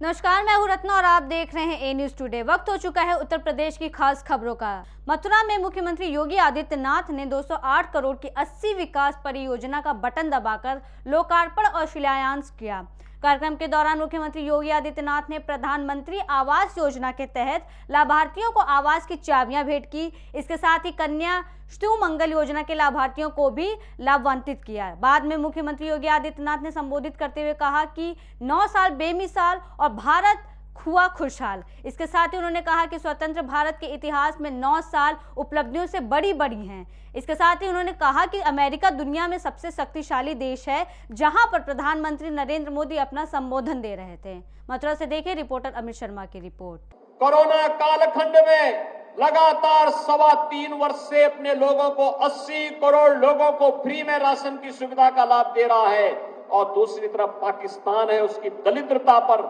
नमस्कार, मैं हूं रत्ना और आप देख रहे हैं ए न्यूज टुडे। वक्त हो चुका है उत्तर प्रदेश की खास खबरों का। मथुरा में मुख्यमंत्री योगी आदित्यनाथ ने 208 करोड़ की 80 विकास परियोजना का बटन दबाकर लोकार्पण और शिलान्यास किया। कार्यक्रम के दौरान मुख्यमंत्री योगी आदित्यनाथ ने प्रधानमंत्री आवास योजना के तहत लाभार्थियों को आवास की चाबियां भेंट की। इसके साथ ही कन्या सुमंगल योजना के लाभार्थियों को भी लाभान्वित किया। बाद में मुख्यमंत्री योगी आदित्यनाथ ने संबोधित करते हुए कहा कि 9 साल बेमिसाल और भारत हुआ खुशहाल। इसके साथ ही उन्होंने कहा कि स्वतंत्र भारत के इतिहास में 9 साल उपलब्धियों से बड़ी हैं। इसके साथ ही उन्होंने कहा कि अमेरिका दुनिया में सबसे शक्तिशाली देश है, जहां पर प्रधानमंत्री नरेंद्र मोदी अपना संबोधन दे रहे थे। मथुरा से देखिए रिपोर्टर अमित शर्मा की रिपोर्ट। कोरोना कालखंड में लगातार 3.25 वर्ष से अपने लोगों को 80 करोड़ लोगों को फ्री में राशन की सुविधा का लाभ दे रहा है, और दूसरी तरफ पाकिस्तान है, उसकी दरिद्रता पर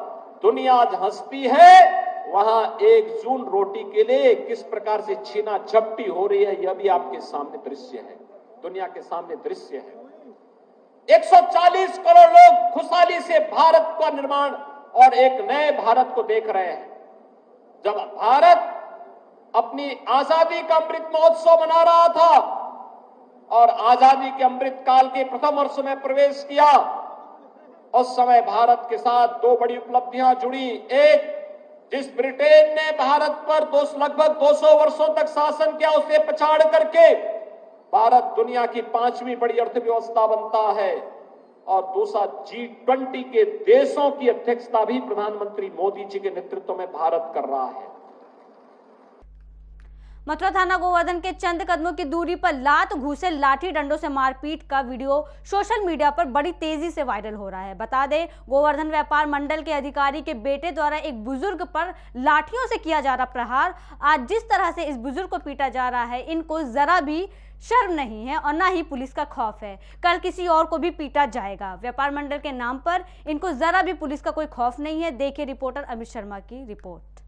दुनिया आज हंसती है। वहां 1 जून रोटी के लिए किस प्रकार से छीना झपटी हो रही है, यह भी आपके सामने दृश्य है, दुनिया के सामने दृश्य है। 140 करोड़ लोग खुशहाली से भारत का निर्माण और एक नए भारत को देख रहे हैं। जब भारत अपनी आजादी का अमृत महोत्सव मना रहा था और आजादी के अमृत काल के प्रथम वर्ष में प्रवेश किया, उस समय भारत के साथ 2 बड़ी उपलब्धियां जुड़ी। एक, जिस ब्रिटेन ने भारत पर लगभग 200 वर्षों तक शासन किया, उसे पछाड़ करके भारत दुनिया की 5वीं बड़ी अर्थव्यवस्था बनता है। और दूसरा, G20 के देशों की अध्यक्षता भी प्रधानमंत्री मोदी जी के नेतृत्व में भारत कर रहा है। मथुरा थाना गोवर्धन के चंद कदमों की दूरी पर लात, घूसे, लाठी डंडों से मारपीट का वीडियो सोशल मीडिया पर बड़ी तेजी से वायरल हो रहा है। बता दें, गोवर्धन व्यापार मंडल के अधिकारी के बेटे द्वारा एक बुजुर्ग पर लाठियों से किया जा रहा प्रहार। आज जिस तरह से इस बुजुर्ग को पीटा जा रहा है, इनको जरा भी शर्म नहीं है और ना ही पुलिस का खौफ है। कल किसी और को भी पीटा जाएगा। व्यापार मंडल के नाम पर इनको जरा भी पुलिस का कोई खौफ नहीं है। देखिए रिपोर्टर अमित शर्मा की रिपोर्ट।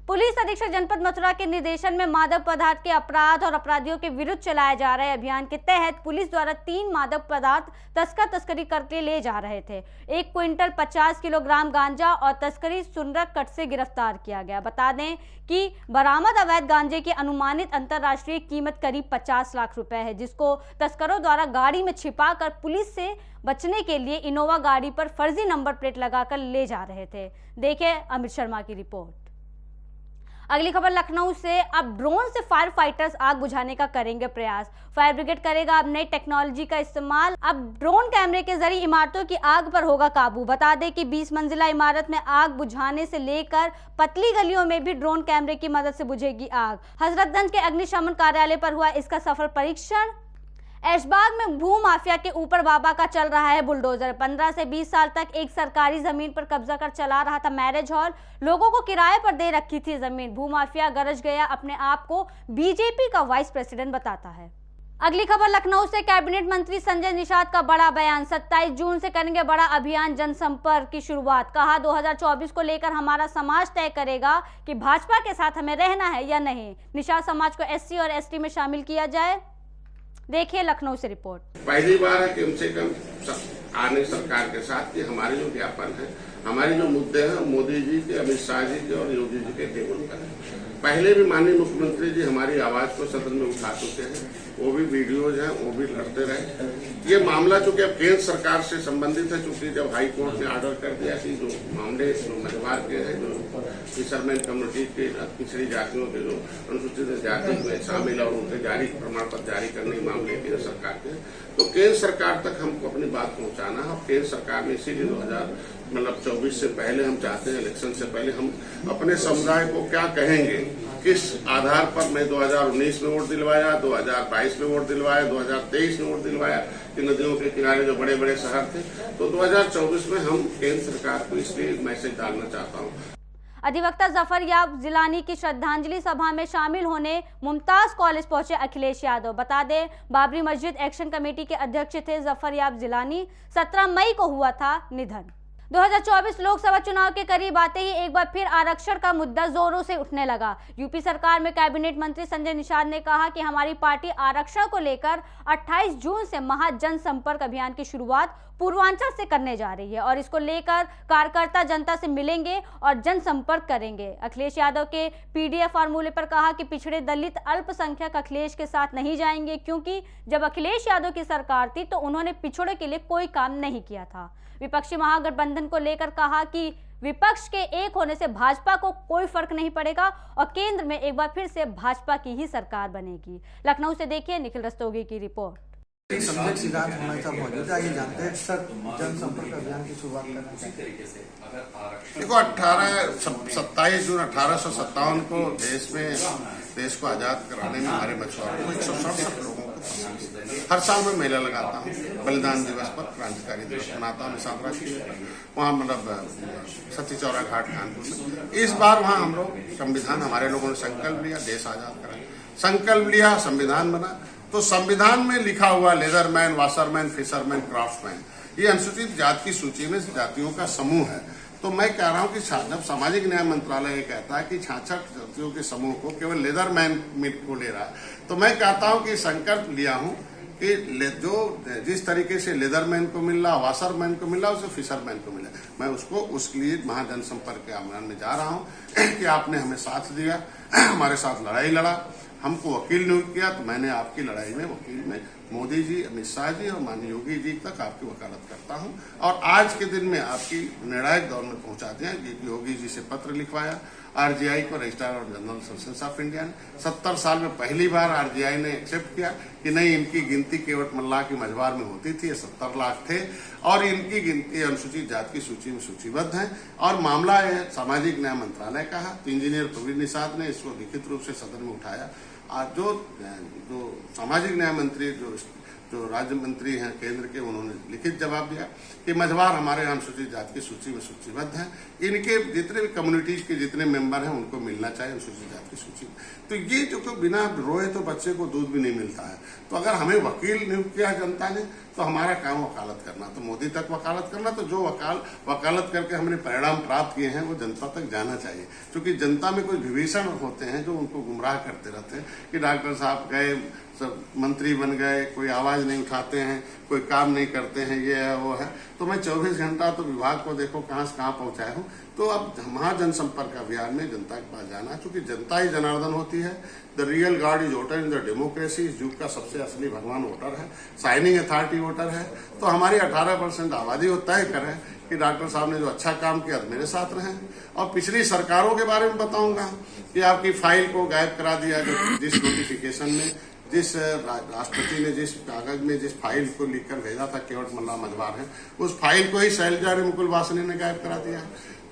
पुलिस अधीक्षक जनपद मथुरा के निर्देशन में मादक पदार्थ के अपराध और अपराधियों के विरुद्ध चलाए जा रहे अभियान के तहत पुलिस द्वारा 3 मादक पदार्थ तस्करी करके ले जा रहे थे। 1 क्विंटल 50 किलोग्राम गांजा और तस्करी सुनरक कट से गिरफ्तार किया गया। बता दें कि बरामद अवैध गांजे की अनुमानित अंतर्राष्ट्रीय कीमत करीब 50 लाख रुपए है, जिसको तस्करों द्वारा गाड़ी में छिपाकर पुलिस से बचने के लिए इनोवा गाड़ी पर फर्जी नंबर प्लेट लगाकर ले जा रहे थे। देखिए अमित शर्मा की रिपोर्ट। अगली खबर लखनऊ से। अब ड्रोन से फायर फाइटर्स आग बुझाने का करेंगे प्रयास। फायर ब्रिगेड करेगा अब नई टेक्नोलॉजी का इस्तेमाल। अब ड्रोन कैमरे के जरिए इमारतों की आग पर होगा काबू। बता दें कि 20 मंजिला इमारत में आग बुझाने से लेकर पतली गलियों में भी ड्रोन कैमरे की मदद से बुझेगी आग। हजरतगंज के अग्निशमन कार्यालय पर हुआ इसका सफल परीक्षण। ऐशबाग में भू माफिया के ऊपर बाबा का चल रहा है बुलडोजर। 15 से 20 साल तक एक सरकारी जमीन पर कब्जा कर चला रहा था मैरिज हॉल। लोगों को किराए पर दे रखी थी जमीन। भू माफिया गरज गया, अपने आप को बीजेपी का वाइस प्रेसिडेंट बताता है। अगली खबर लखनऊ से। कैबिनेट मंत्री संजय निषाद का बड़ा बयान। 27 जून से करेंगे बड़ा अभियान जनसंपर्क की शुरुआत। कहा 2024 को लेकर हमारा समाज तय करेगा कि भाजपा के साथ हमें रहना है या नहीं। निषाद समाज को SC और ST में शामिल किया जाए। देखिए लखनऊ से रिपोर्ट। पहली बार है कम से कम आने सरकार के साथ कि हमारे जो ज्ञापन है, हमारे जो मुद्दे हैं, मोदी जी के, अमित शाह जी के और योगी जी के टेबल पर है। पहले भी माननीय मुख्यमंत्री जी हमारी आवाज को सदन में उठा चुके हैं, वो भी वीडियोज हैं, वो भी लड़ते रहे। ये मामला चूंकि अब केंद्र सरकार से संबंधित है, चूंकि जब हाई कोर्ट ने ऑर्डर कर दिया कि जो मामले जो मझवार के हैं, जो फिशरमैन कम्युनिटी के पिछड़ी जातियों के जो अनुसूचित जाति में शामिल और उनके जारी प्रमाण पत्र जारी करने के मामले केंद्र सरकार के, तो केंद्र सरकार तक हमको अपनी बात पहुंचाना है। और केंद्र सरकार में इसीलिए 2024 से पहले हम चाहते हैं, इलेक्शन से पहले हम अपने समुदाय को क्या कहेंगे, किस आधार पर मैं 2019 में वोट दिलवाया, 2022 में वोट दिलवाया, 2023 में वोट दिलवाया कि नदियों के किनारे जो बड़े बड़े शहर थे। तो 2024 में हम केंद्र सरकार को इसलिए मैसेज डालना चाहता हूँ। अधिवक्ता जफर याब जिलानी की श्रद्धांजलि सभा में शामिल होने मुमताज कॉलेज पहुंचे अखिलेश यादव। बता दें, बाबरी मस्जिद एक्शन कमेटी के अध्यक्ष थे जफर याब जिलानी। 17 मई को हुआ था निधन। 2024 लोकसभा चुनाव के करीब आते ही एक बार फिर आरक्षण का मुद्दा जोरों से उठने लगा। यूपी सरकार में कैबिनेट मंत्री संजय निषाद ने कहा कि हमारी पार्टी आरक्षण को लेकर 28 जून से महा जनसंपर्क अभियान की शुरुआत पूर्वांचल से करने जा रही है और इसको लेकर कार्यकर्ता जनता से मिलेंगे और जनसंपर्क करेंगे। अखिलेश यादव के पीडीएफ फार्मूले पर कहा कि पिछड़े दलित अल्पसंख्यक अखिलेश के साथ नहीं जाएंगे, क्योंकि जब अखिलेश यादव की सरकार थी तो उन्होंने पिछड़े के लिए कोई काम नहीं किया था। विपक्षी महागठबंधन को लेकर कहा कि विपक्ष के एक होने से भाजपा को कोई फर्क नहीं पड़ेगा और केंद्र में एक बार फिर से भाजपा की ही सरकार बनेगी। लखनऊ से देखिए निखिल रस्तोगी की रिपोर्ट। सब्जेक्ट सिद्धांत हमारे साथ मौजूद है। ये जानते हैं सर, जनसंपर्क अभियान की शुरुआत करना। देखो 27 जून 1857 को देश को आजाद कराने में हमारे मछुआरों को 167 लोगों को हर साल मैं मेला लगाता हूँ। बलिदान दिवस पर, क्रांतिकारी दिवस मनाता हूँ निशान राशि वहाँ, मतलब सती चौरा घाट कानपुर में। इस बार वहाँ हम लोग संविधान, हमारे लोगों ने संकल्प लिया देश आजाद कराए, संकल्प लिया, संविधान बना। तो संविधान में लिखा हुआ लेदरमैन, वाशरमैन, फिशरमैन, क्राफ्टमैन, ये अनुसूचित जाति की सूची में जातियों का समूह है। तो मैं कह रहा हूं कि जब सामाजिक न्याय मंत्रालय ये कहता है कि 66 जातियों के समूह को केवल लेदरमैन को ले रहा है, तो मैं कहता हूं कि संकल्प लिया हूं कि जो जिस तरीके से लेदरमैन को मिल रहा, वाशरमैन को मिल रहा, उसे फिशरमैन को मिला। मैं उसके लिए महाजनसंपर्क के अभियान में जा रहा हूं कि आपने हमें साथ दिया, हमारे साथ लड़ाई लड़ा, हमको वकील नियुक्त किया, तो मैंने आपकी लड़ाई में वकील में मोदी जी, अमित शाह जी और माननीय योगी जी तक आपकी वकालत करता हूं। और आज के दिन में आपकी निर्णायक दौर में पहुंचा दिया। योगी जी से पत्र लिखवाया आरजीआई को, रजिस्ट्रार और जनरल सर्विसेज ऑफ इंडिया ने। 70 साल में पहली बार आरजीआई ने एक्सेप्ट किया कि नहीं, इनकी गिनती केवट मल्लाह की मझवार में होती थी, ये 70 लाख थे और इनकी गिनती अनुसूचित जाति की सूची में सूचीबद्ध है। और मामला सामाजिक न्याय मंत्रालय का है। तो इंजीनियर प्रवीण निषाद ने इसको लिखित रूप से सदन में उठाया। आज जो सामाजिक न्याय मंत्री जो राज्य मंत्री हैं केंद्र के, उन्होंने लिखित जवाब दिया कि मझवार हमारे अनुसूचित जाति की सूची में सूचीबद्ध है, इनके जितने भी कम्युनिटीज के जितने मेंबर हैं उनको मिलना चाहिए अनुसूचित जाति की सूची में। तो ये जो बिना रोए तो बच्चे को दूध भी नहीं मिलता है। तो अगर हमें वकील नियुक्त किया जनता ने, तो हमारा काम वकालत करना, तो मोदी तक वकालत करना। तो जो वकालत करके हमने परिणाम प्राप्त किए हैं वो जनता तक जाना चाहिए, क्योंकि जनता में कुछ विभीषण होते हैं जो उनको गुमराह करते रहते हैं कि डॉक्टर साहब गए, सब मंत्री बन गए, कोई आवाज नहीं उठाते हैं, कोई काम नहीं करते हैं, ये है वो है। तो मैं 24 घंटा तो विभाग को देखो कहां से कहां पहुंचाया हूं। तो अब महाजनसंपर्क अभियान में जनता के पास जाना, क्योंकि जनता ही जनार्दन होती है। The real God is voter in the democracy. इस युग का सबसे असली भगवान वोटर है, साइनिंग अथॉरिटी वोटर है। तो हमारी 18% आबादी वो तय करे कि डॉक्टर साहब ने जो अच्छा काम किया तो मेरे साथ रहे। और पिछली सरकारों के बारे में बताऊंगा कि आपकी फाइल को गायब करा दिया, जिस नोटिफिकेशन में, जिस राष्ट्रपति ने जिस कागज में जिस फाइल को लिखकर भेजा था केवट मल्लाह मझवार है, उस फाइल को ही शैलजा मुकुल वासनी ने गायब करा दिया।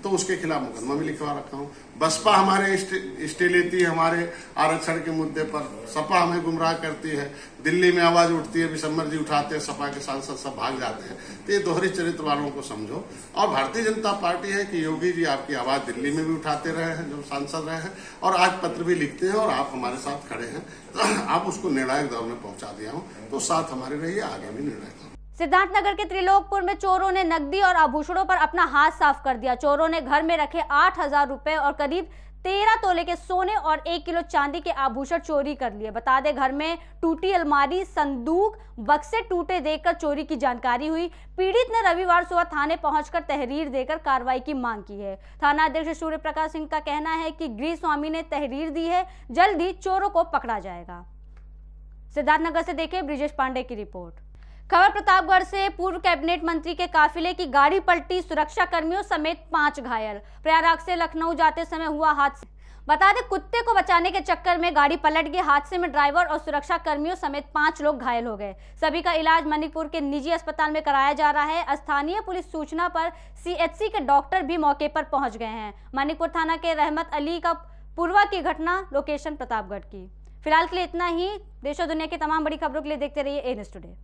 तो उसके खिलाफ मुकदमा भी लिखवा रखा हूं। बसपा हमारे स्टे लेती है हमारे आरक्षण के मुद्दे पर, सपा हमें गुमराह करती है, दिल्ली में आवाज उठती है, विशंबर जी उठाते हैं, सपा के सांसद सब भाग जाते हैं। तो ये दोहरी चरित्र वालों को समझो। और भारतीय जनता पार्टी है कि योगी जी आपकी आवाज दिल्ली में भी उठाते रहे हैं, जो सांसद रहे हैं, और आज पत्र भी लिखते हैं, और आप हमारे साथ खड़े हैं। तो आप उसको निर्णायक दौर में पहुंचा दिया हूं, तो साथ हमारे रहिए, आगे भी निर्णायक। सिद्धार्थनगर के त्रिलोकपुर में चोरों ने नकदी और आभूषणों पर अपना हाथ साफ कर दिया। चोरों ने घर में रखे 8,000 रुपए और करीब 13 तोले के सोने और 1 किलो चांदी के आभूषण चोरी कर लिए। बता दें, घर में टूटी अलमारी, संदूक, बक्से टूटे देखकर चोरी की जानकारी हुई। पीड़ित ने रविवार सुबह थाने पहुंचकर तहरीर देकर कार्रवाई की मांग की है। थाना अध्यक्ष सूर्य प्रकाश सिंह का कहना है कि गृह स्वामी ने तहरीर दी है, जल्द ही चोरों को पकड़ा जाएगा। सिद्धार्थनगर से देखिए ब्रिजेश पांडे की रिपोर्ट। खबर प्रतापगढ़ से। पूर्व कैबिनेट मंत्री के काफिले की गाड़ी पलटी, सुरक्षा कर्मियों समेत 5 घायल। प्रयागराज से लखनऊ जाते समय हुआ हादसा। बता दें, कुत्ते को बचाने के चक्कर में गाड़ी पलट गई। हादसे में ड्राइवर और सुरक्षा कर्मियों समेत 5 लोग घायल हो गए। सभी का इलाज मणिपुर के निजी अस्पताल में कराया जा रहा है। स्थानीय पुलिस सूचना पर सीएचसी के डॉक्टर भी मौके पर पहुंच गए हैं। मणिपुर थाना के रहमत अली का पूर्वा की घटना, लोकेशन प्रतापगढ़ की। फिलहाल के लिए इतना ही। देश और दुनिया की तमाम बड़ी खबरों के लिए देखते रहिए ए न्यूज़ टुडे।